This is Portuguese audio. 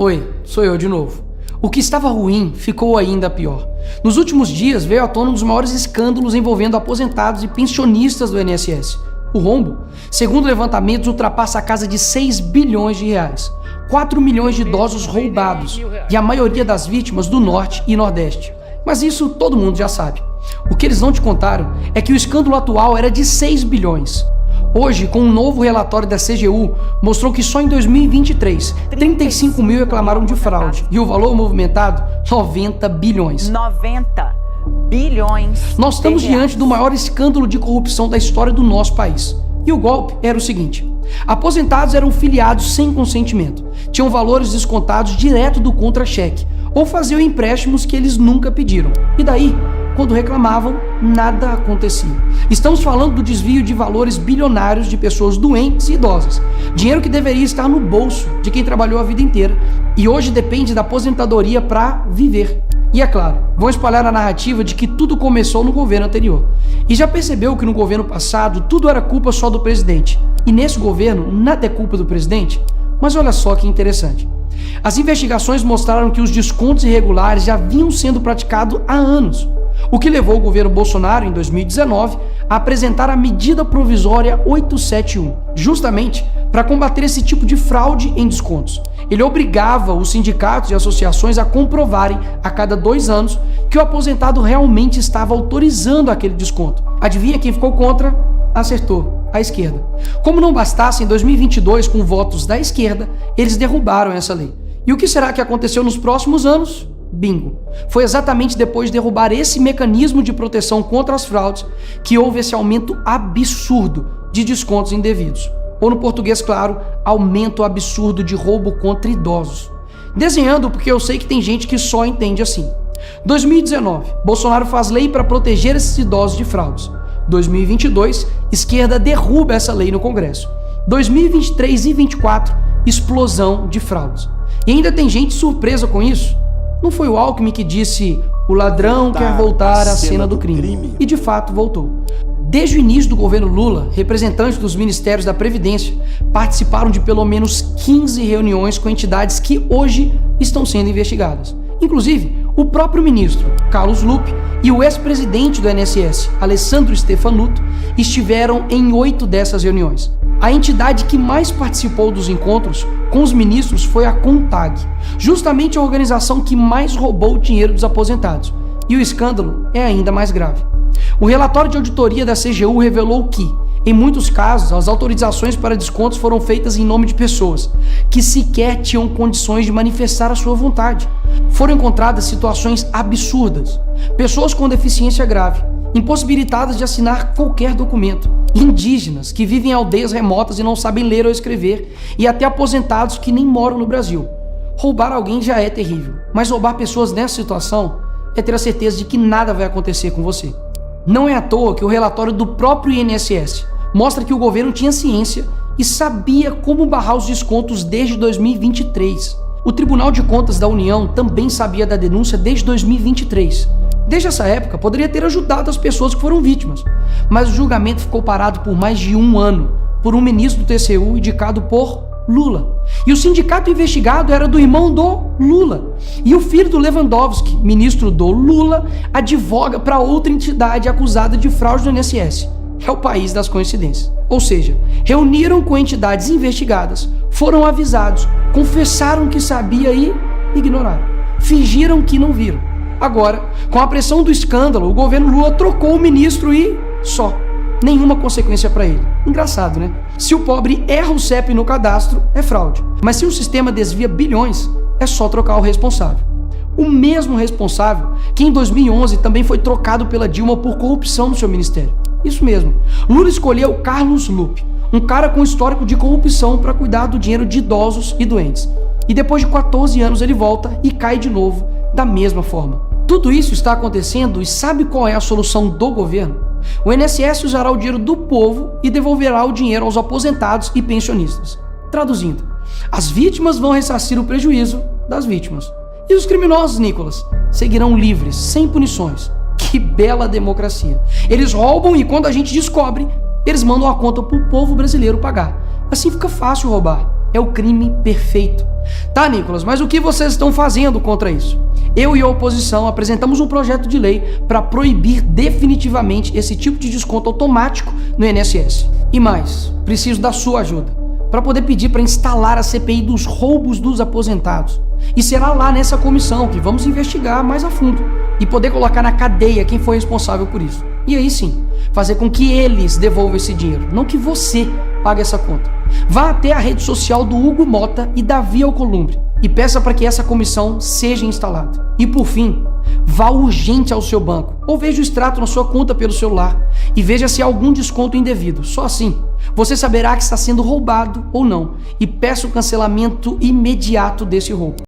Oi, sou eu de novo. O que estava ruim ficou ainda pior. Nos últimos dias veio à tona um dos maiores escândalos envolvendo aposentados e pensionistas do INSS. O rombo, segundo levantamentos, ultrapassa a casa de 6 bilhões de reais. 4 milhões de idosos roubados e a maioria das vítimas do Norte e Nordeste. Mas isso todo mundo já sabe. O que eles não te contaram é que o escândalo atual era de 6 bilhões. Hoje, com um novo relatório da CGU, mostrou que só em 2023, 35 mil reclamaram de fraude e o valor movimentado, 90 bilhões. 90 bilhões. Nós estamos diante do maior escândalo de corrupção da história do nosso país. E o golpe era o seguinte: aposentados eram filiados sem consentimento, tinham valores descontados direto do contra-cheque ou faziam empréstimos que eles nunca pediram. E daí, quando reclamavam, nada acontecia. Estamos falando do desvio de valores bilionários de pessoas doentes e idosas. Dinheiro que deveria estar no bolso de quem trabalhou a vida inteira e hoje depende da aposentadoria para viver. E é claro, vão espalhar a narrativa de que tudo começou no governo anterior. E já percebeu que no governo passado tudo era culpa só do presidente. E nesse governo nada é culpa do presidente? Mas olha só que interessante. As investigações mostraram que os descontos irregulares já vinham sendo praticados há anos. O que levou o governo Bolsonaro, em 2019, a apresentar a medida provisória 871, justamente para combater esse tipo de fraude em descontos. Ele obrigava os sindicatos e associações a comprovarem, a cada 2 anos, que o aposentado realmente estava autorizando aquele desconto. Adivinha quem ficou contra? Acertou, a esquerda. Como não bastasse, em 2022, com votos da esquerda, eles derrubaram essa lei. E o que será que aconteceu nos próximos anos? Bingo! Foi exatamente depois de derrubar esse mecanismo de proteção contra as fraudes que houve esse aumento absurdo de descontos indevidos. Ou no português claro, aumento absurdo de roubo contra idosos. Desenhando porque eu sei que tem gente que só entende assim. 2019, Bolsonaro faz lei para proteger esses idosos de fraudes. 2022, esquerda derruba essa lei no Congresso. 2023 e 2024, explosão de fraudes. E ainda tem gente surpresa com isso. Não foi o Alckmin que disse: o ladrão quer voltar à cena do crime. E de fato voltou. Desde o início do governo Lula, representantes dos ministérios da Previdência participaram de pelo menos 15 reuniões com entidades que hoje estão sendo investigadas. Inclusive, o próprio ministro Carlos Lupe e o ex-presidente do INSS, Alessandro Stefanuto, estiveram em 8 dessas reuniões. A entidade que mais participou dos encontros com os ministros foi a CONTAG, justamente a organização que mais roubou o dinheiro dos aposentados. E o escândalo é ainda mais grave. O relatório de auditoria da CGU revelou que, em muitos casos, as autorizações para descontos foram feitas em nome de pessoas que sequer tinham condições de manifestar a sua vontade. Foram encontradas situações absurdas. Pessoas com deficiência grave, impossibilitadas de assinar qualquer documento, indígenas que vivem em aldeias remotas e não sabem ler ou escrever, e até aposentados que nem moram no Brasil. Roubar alguém já é terrível, mas roubar pessoas nessa situação é ter a certeza de que nada vai acontecer com você. Não é à toa que o relatório do próprio INSS mostra que o governo tinha ciência e sabia como barrar os descontos desde 2023. O Tribunal de Contas da União também sabia da denúncia desde 2023. Desde essa época, poderia ter ajudado as pessoas que foram vítimas, mas o julgamento ficou parado por mais de 1 ano, por um ministro do TCU indicado por Lula. E o sindicato investigado era do irmão do Lula. E o filho do Lewandowski, ministro do Lula, advoga para outra entidade acusada de fraude do INSS. É o país das coincidências. Ou seja, reuniram com entidades investigadas, foram avisados, confessaram que sabia e ignoraram. Fingiram que não viram. Agora, com a pressão do escândalo, o governo Lula trocou o ministro e só. Nenhuma consequência para ele. Engraçado, né? Se o pobre erra o CEP no cadastro, é fraude. Mas se o sistema desvia bilhões, é só trocar o responsável. O mesmo responsável que em 2011 também foi trocado pela Dilma por corrupção no seu ministério. Isso mesmo. Lula escolheu Carlos Lupe, um cara com histórico de corrupção para cuidar do dinheiro de idosos e doentes. E depois de 14 anos ele volta e cai de novo da mesma forma. Tudo isso está acontecendo e sabe qual é a solução do governo? O INSS usará o dinheiro do povo e devolverá o dinheiro aos aposentados e pensionistas. Traduzindo, as vítimas vão ressarcir o prejuízo das vítimas. E os criminosos, Nicolas, seguirão livres, sem punições. Que bela democracia. Eles roubam e quando a gente descobre, eles mandam a conta pro povo brasileiro pagar. Assim fica fácil roubar. É o crime perfeito. Tá, Nicolas, mas o que vocês estão fazendo contra isso? Eu e a oposição apresentamos um projeto de lei para proibir definitivamente esse tipo de desconto automático no INSS. E mais, preciso da sua ajuda para poder pedir para instalar a CPI dos roubos dos aposentados. E será lá nessa comissão que vamos investigar mais a fundo e poder colocar na cadeia quem foi responsável por isso. E aí sim, fazer com que eles devolvam esse dinheiro, não que você pague essa conta. Vá até a rede social do Hugo Mota e Davi Alcolumbre e peça para que essa comissão seja instalada. E por fim, vá urgente ao seu banco ou veja o extrato na sua conta pelo celular e veja se há algum desconto indevido. Só assim, você saberá que está sendo roubado ou não e peça o cancelamento imediato desse roubo.